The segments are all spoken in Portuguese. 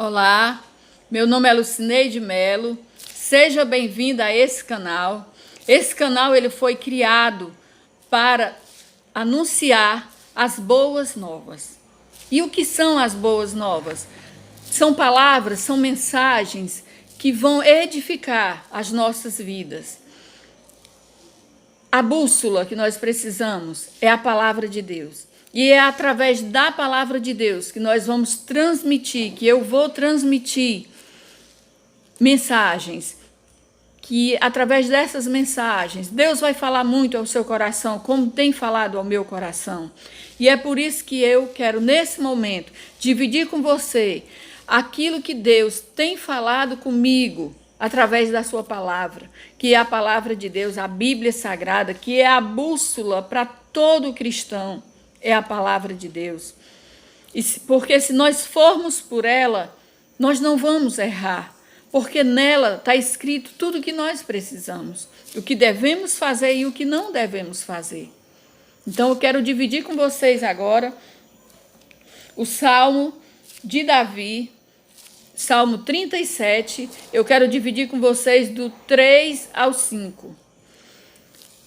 Olá, meu nome é Lucineide Melo. Seja bem-vinda a esse canal. Esse canal ele foi criado para anunciar as boas novas. E o que são as boas novas? São palavras, são mensagens que vão edificar as nossas vidas. A bússola que nós precisamos é a palavra de Deus. E é através da palavra de Deus que nós vamos transmitir, que eu vou transmitir mensagens, que através dessas mensagens, Deus vai falar muito ao seu coração, como tem falado ao meu coração. E é por isso que eu quero, nesse momento, dividir com você aquilo que Deus tem falado comigo, através da sua palavra, que é a palavra de Deus, a Bíblia Sagrada, que é a bússola para todo cristão, é a palavra de Deus. Porque se nós formos por ela, nós não vamos errar, porque nela está escrito tudo o que nós precisamos, o que devemos fazer e o que não devemos fazer. Então eu quero dividir com vocês agora o Salmo de Davi, Salmo 37, eu quero dividir com vocês do 3 ao 5.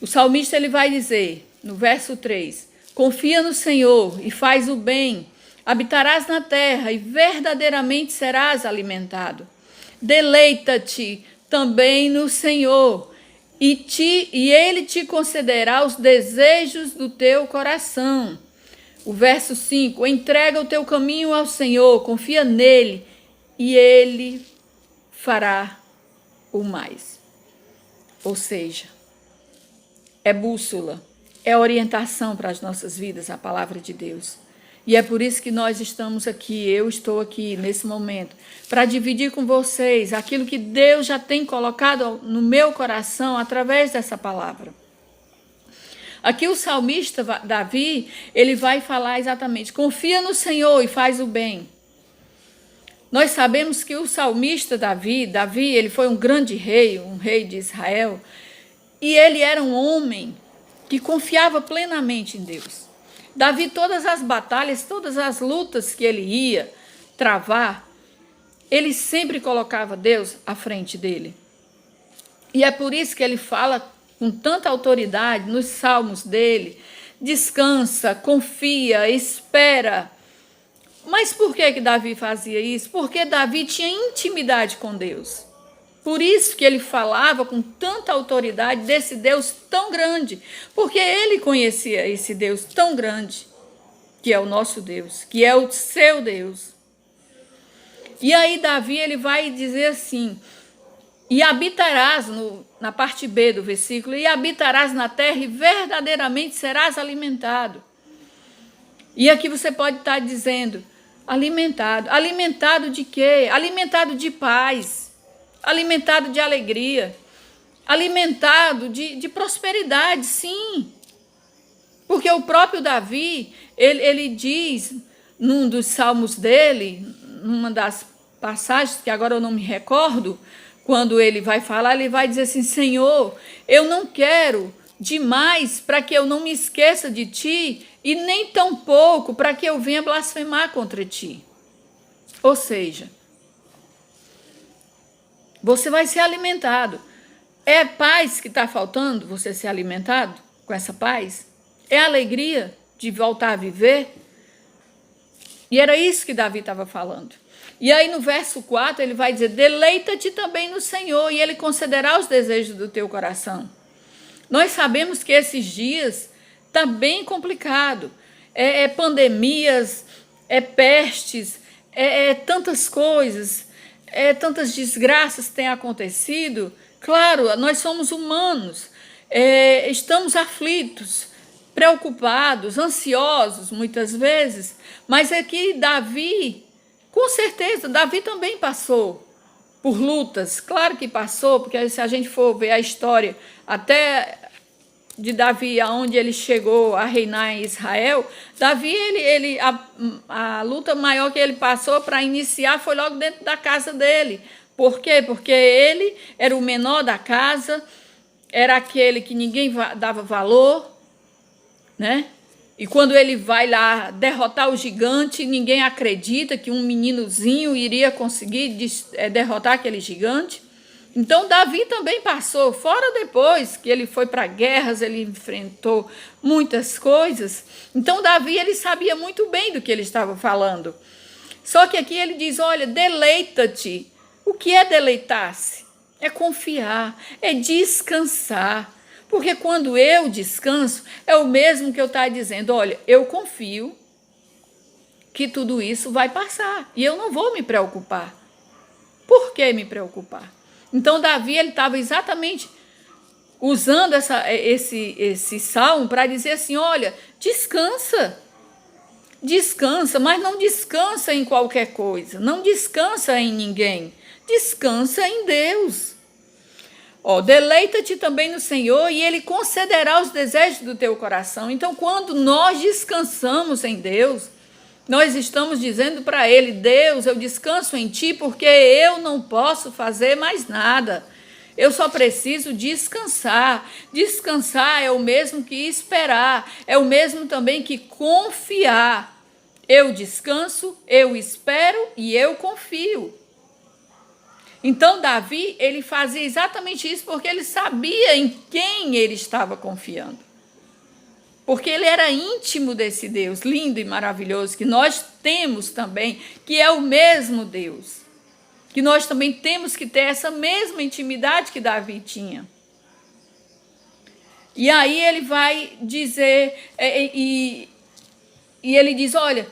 O salmista ele vai dizer, no verso 3, confia no Senhor e faz o bem, habitarás na terra e verdadeiramente serás alimentado. Deleita-te também no Senhor e Ele te concederá os desejos do teu coração. O verso 5, entrega o teu caminho ao Senhor, confia nele e Ele fará o mais. Ou seja, é bússola, é orientação para as nossas vidas, a palavra de Deus. E é por isso que nós estamos aqui, eu estou aqui nesse momento, para dividir com vocês aquilo que Deus já tem colocado no meu coração através dessa palavra. Aqui o salmista Davi, ele vai falar exatamente, confia no Senhor e faz o bem. Nós sabemos que o salmista Davi, ele foi um grande rei, um rei de Israel, e ele era um homem que confiava plenamente em Deus. Davi, todas as batalhas, todas as lutas que ele ia travar, ele sempre colocava Deus à frente dele. E é por isso que ele fala com tanta autoridade nos salmos dele, descansa, confia, espera. Mas por que Davi fazia isso? Porque Davi tinha intimidade com Deus. Por isso que ele falava com tanta autoridade desse Deus tão grande, porque ele conhecia esse Deus tão grande, que é o nosso Deus, que é o seu Deus. E aí Davi ele vai dizer assim, e habitarás, na parte B do versículo, e habitarás na terra e verdadeiramente serás alimentado. E aqui você pode estar dizendo, alimentado. Alimentado de quê? Alimentado de paz. Alimentado de alegria, alimentado de prosperidade, sim. Porque o próprio Davi, ele diz, num dos salmos dele, numa das passagens, que agora eu não me recordo, quando ele vai falar, ele vai dizer assim, Senhor, eu não quero demais para que eu não me esqueça de ti, e nem tão pouco para que eu venha blasfemar contra ti. Ou seja, você vai ser alimentado. É paz que está faltando, você ser alimentado com essa paz? É alegria de voltar a viver? E era isso que Davi estava falando. E aí no verso 4 ele vai dizer, deleita-te também no Senhor e Ele concederá os desejos do teu coração. Nós sabemos que esses dias está bem complicado. É pandemias, é pestes, é tantas coisas, tantas desgraças têm acontecido. Claro, nós somos humanos, estamos aflitos, preocupados, ansiosos muitas vezes, mas aqui Davi, com certeza, Davi também passou por lutas, claro que passou, porque se a gente for ver a história até de Davi, aonde ele chegou a reinar em Israel, Davi, a luta maior que ele passou para iniciar foi logo dentro da casa dele. Por quê? Porque ele era o menor da casa, era aquele que ninguém dava valor, né? E quando ele vai lá derrotar o gigante, ninguém acredita que um meninozinho iria conseguir derrotar aquele gigante. Então Davi também passou, fora depois que ele foi para guerras, ele enfrentou muitas coisas. Então Davi, ele sabia muito bem do que ele estava falando. Só que aqui ele diz, olha, deleita-te. O que é deleitar-se? É confiar, é descansar. Porque quando eu descanso, é o mesmo que eu estar dizendo, olha, eu confio que tudo isso vai passar e eu não vou me preocupar. Por que me preocupar? Então, Davi, ele estava exatamente usando esse salmo para dizer assim, olha, descansa, mas não descansa em qualquer coisa, não descansa em ninguém, descansa em Deus. Deleita-te também no Senhor e Ele concederá os desejos do teu coração. Então, quando nós descansamos em Deus, nós estamos dizendo para Ele, Deus, eu descanso em Ti porque eu não posso fazer mais nada. Eu só preciso descansar. Descansar é o mesmo que esperar, é o mesmo também que confiar. Eu descanso, eu espero e eu confio. Então, Davi, ele fazia exatamente isso porque ele sabia em quem ele estava confiando. Porque ele era íntimo desse Deus lindo e maravilhoso que nós temos também, que é o mesmo Deus. Que nós também temos que ter essa mesma intimidade que Davi tinha. E aí ele vai dizer, e ele diz, olha,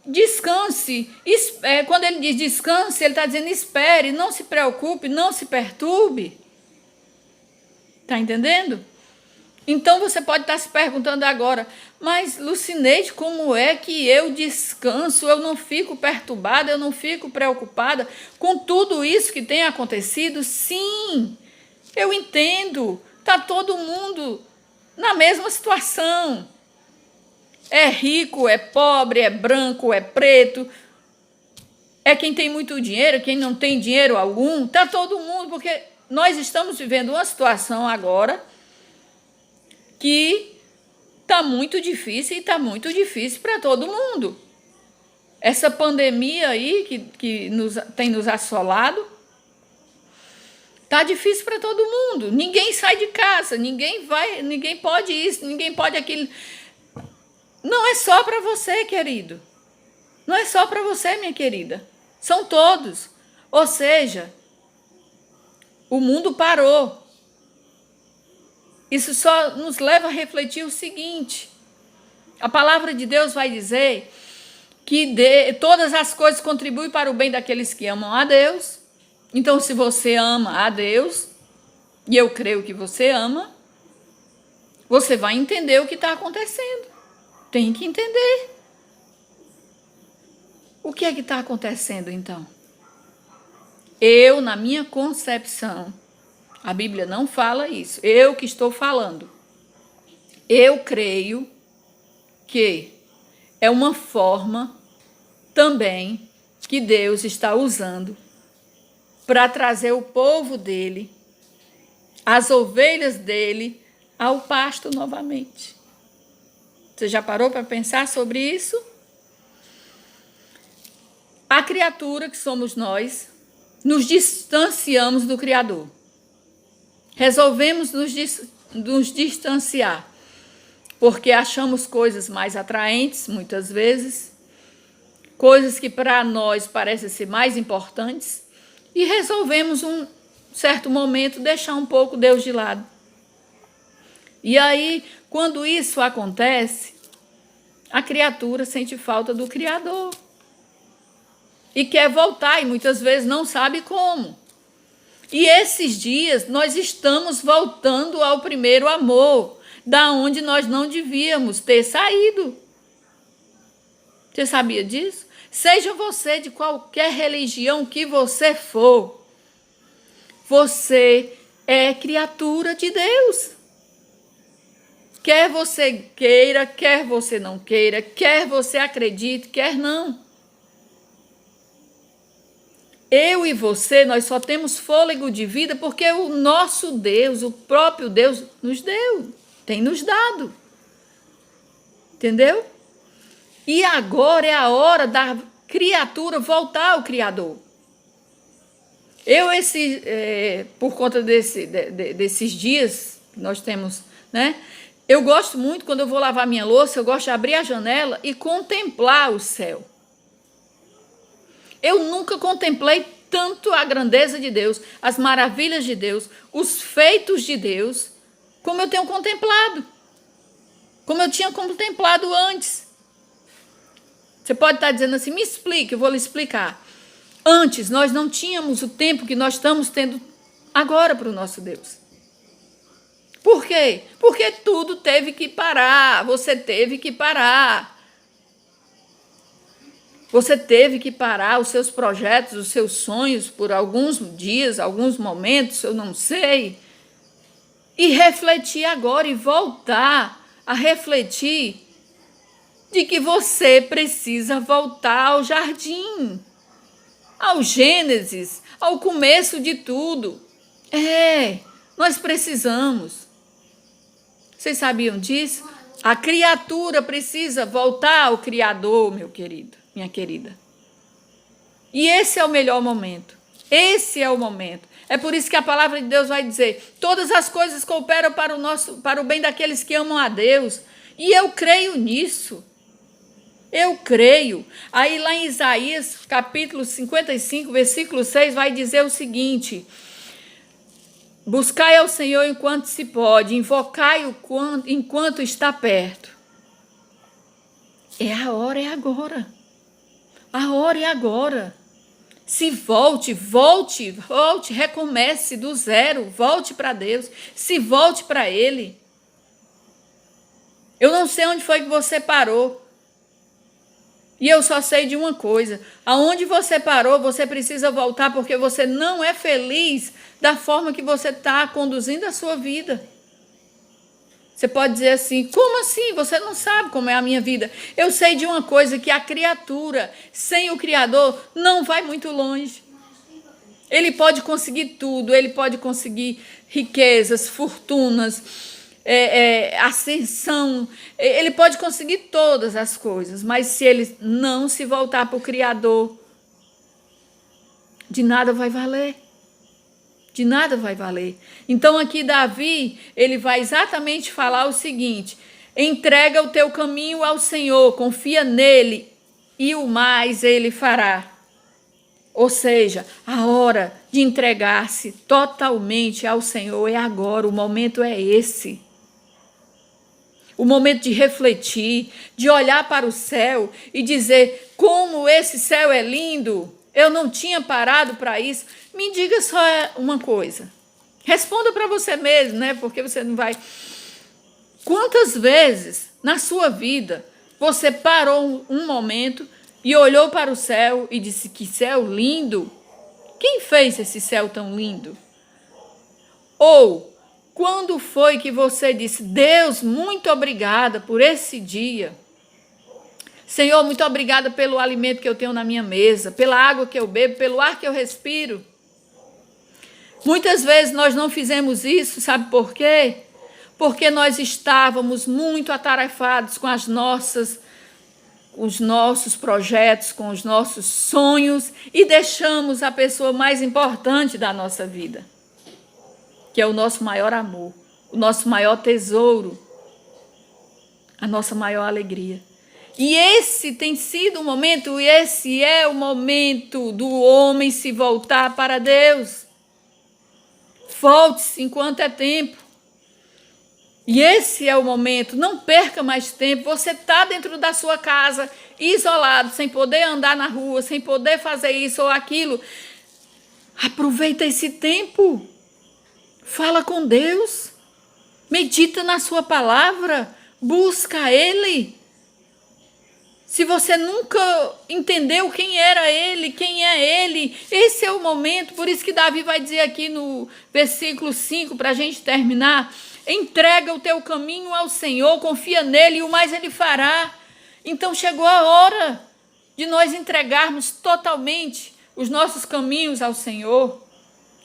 descanse. Quando ele diz descanse, ele está dizendo espere, não se preocupe, não se perturbe. Está entendendo? Então você pode estar se perguntando agora, mas Lucineide, como é que eu descanso? Eu não fico perturbada, eu não fico preocupada com tudo isso que tem acontecido? Sim, eu entendo. Está todo mundo na mesma situação. É rico, é pobre, é branco, é preto. É quem tem muito dinheiro, quem não tem dinheiro algum. Está todo mundo, porque nós estamos vivendo uma situação agora que está muito difícil e está muito difícil para todo mundo. Essa pandemia aí que tem nos assolado, está difícil para todo mundo. Ninguém sai de casa, ninguém pode isso, ninguém pode aquilo. Não é só para você, querido. Não é só para você, minha querida. São todos. Ou seja, o mundo parou. Isso só nos leva a refletir o seguinte. A palavra de Deus vai dizer que todas as coisas contribuem para o bem daqueles que amam a Deus. Então, se você ama a Deus, e eu creio que você ama, você vai entender o que está acontecendo. Tem que entender. O que é que está acontecendo, então? Eu, na minha concepção, a Bíblia não fala isso, eu que estou falando. Eu creio que é uma forma também que Deus está usando para trazer o povo dele, as ovelhas dele, ao pasto novamente. Você já parou para pensar sobre isso? A criatura que somos nós, nos distanciamos do Criador. Resolvemos nos distanciar, porque achamos coisas mais atraentes, muitas vezes, coisas que para nós parecem ser mais importantes, e resolvemos, um certo momento, deixar um pouco Deus de lado. E aí, quando isso acontece, a criatura sente falta do Criador e quer voltar, e muitas vezes não sabe como. E esses dias nós estamos voltando ao primeiro amor, da onde nós não devíamos ter saído. Você sabia disso? Seja você de qualquer religião que você for, você é criatura de Deus. Quer você queira, quer você não queira, quer você acredite, quer não. Eu e você, nós só temos fôlego de vida porque o nosso Deus, o próprio Deus, nos deu, tem nos dado. Entendeu? E agora é a hora da criatura voltar ao Criador. Por conta desses dias que nós temos, né? Eu gosto muito, quando eu vou lavar minha louça, eu gosto de abrir a janela e contemplar o céu. Eu nunca contemplei tanto a grandeza de Deus, as maravilhas de Deus, os feitos de Deus, como eu tenho contemplado. Como eu tinha contemplado antes. Você pode estar dizendo assim, me explique, eu vou lhe explicar. Antes, nós não tínhamos o tempo que nós estamos tendo agora para o nosso Deus. Por quê? Porque tudo teve que parar. Você teve que parar. Você teve que parar os seus projetos, os seus sonhos por alguns dias, alguns momentos, eu não sei. E refletir agora e voltar a refletir de que você precisa voltar ao jardim, ao Gênesis, ao começo de tudo. Nós precisamos. Vocês sabiam disso? A criatura precisa voltar ao Criador, meu querido, minha querida. E esse é o melhor momento. Esse é o momento. É por isso que a palavra de Deus vai dizer: todas as coisas cooperam para o bem daqueles que amam a Deus. E eu creio nisso. Eu creio. Aí lá em Isaías, capítulo 55, versículo 6, vai dizer o seguinte: buscai ao Senhor enquanto se pode, invocai-o enquanto está perto. A hora é agora. A hora é agora. Se volte, recomece do zero, volte para Deus, se volte para Ele. Eu não sei onde foi que você parou. E eu só sei de uma coisa: aonde você parou, você precisa voltar, porque você não é feliz da forma que você está conduzindo a sua vida. Você pode dizer assim: como assim? Você não sabe como é a minha vida. Eu sei de uma coisa, que a criatura sem o Criador não vai muito longe. Ele pode conseguir tudo, ele pode conseguir riquezas, fortunas, ascensão, ele pode conseguir todas as coisas, mas se ele não se voltar para o Criador, de nada vai valer. De nada vai valer. Então aqui Davi, ele vai exatamente falar o seguinte: entrega o teu caminho ao Senhor, confia nele e o mais ele fará. Ou seja, a hora de entregar-se totalmente ao Senhor é agora, o momento é esse. O momento de refletir, de olhar para o céu e dizer: como esse céu é lindo, eu não tinha parado para isso. Me diga só uma coisa. Responda para você mesmo, né? Porque você não vai... Quantas vezes na sua vida você parou um momento e olhou para o céu e disse: que céu lindo! Quem fez esse céu tão lindo? Ou quando foi que você disse: Deus, muito obrigada por esse dia. Senhor, muito obrigada pelo alimento que eu tenho na minha mesa, pela água que eu bebo, pelo ar que eu respiro. Muitas vezes nós não fizemos isso, sabe por quê? Porque nós estávamos muito atarefados com os nossos projetos, com os nossos sonhos, e deixamos a pessoa mais importante da nossa vida, que é o nosso maior amor, o nosso maior tesouro, a nossa maior alegria. E esse tem sido o momento, e esse é o momento do homem se voltar para Deus. Volte-se enquanto é tempo. E esse é o momento, não perca mais tempo. Você está dentro da sua casa, isolado, sem poder andar na rua, sem poder fazer isso ou aquilo. Aproveita esse tempo. Fala com Deus. Medita na sua palavra. Busca Ele. Se você nunca entendeu quem era Ele, quem é Ele, esse é o momento. Por isso que Davi vai dizer aqui no versículo 5, para a gente terminar: entrega o teu caminho ao Senhor, confia nele e o mais Ele fará. Então chegou a hora de nós entregarmos totalmente os nossos caminhos ao Senhor,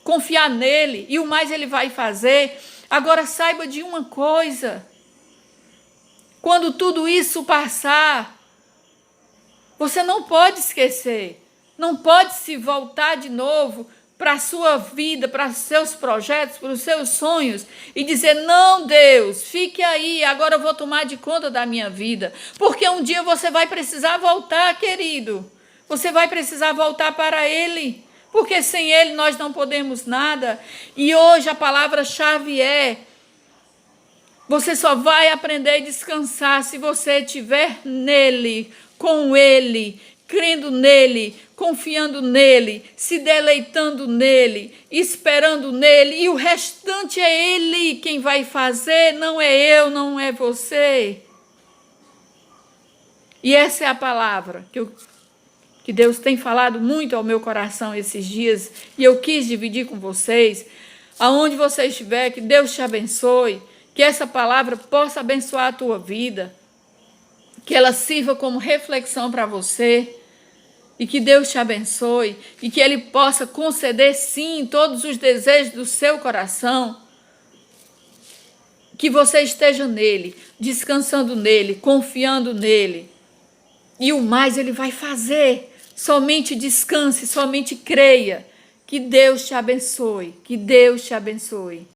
confiar nele e o mais Ele vai fazer. Agora saiba de uma coisa: Quando tudo isso passar, você não pode esquecer, não pode se voltar de novo para a sua vida, para os seus projetos, para os seus sonhos e dizer: não, Deus, fique aí, agora eu vou tomar de conta da minha vida. Porque um dia você vai precisar voltar, querido. Você vai precisar voltar para Ele, porque sem Ele nós não podemos nada. E hoje a palavra-chave é: você só vai aprender a descansar se você estiver nele, com Ele, crendo nele, confiando nele, se deleitando nele, esperando nele. E o restante é Ele quem vai fazer, não é eu, não é você. E essa é a palavra que Deus tem falado muito ao meu coração esses dias, e eu quis dividir com vocês. Aonde você estiver, que Deus te abençoe, que essa palavra possa abençoar a tua vida, que ela sirva como reflexão para você, e que Deus te abençoe, e que Ele possa conceder, sim, todos os desejos do seu coração, que você esteja nele, descansando nele, confiando nele, e o mais Ele vai fazer. Somente descanse, somente creia. Que Deus te abençoe, que Deus te abençoe.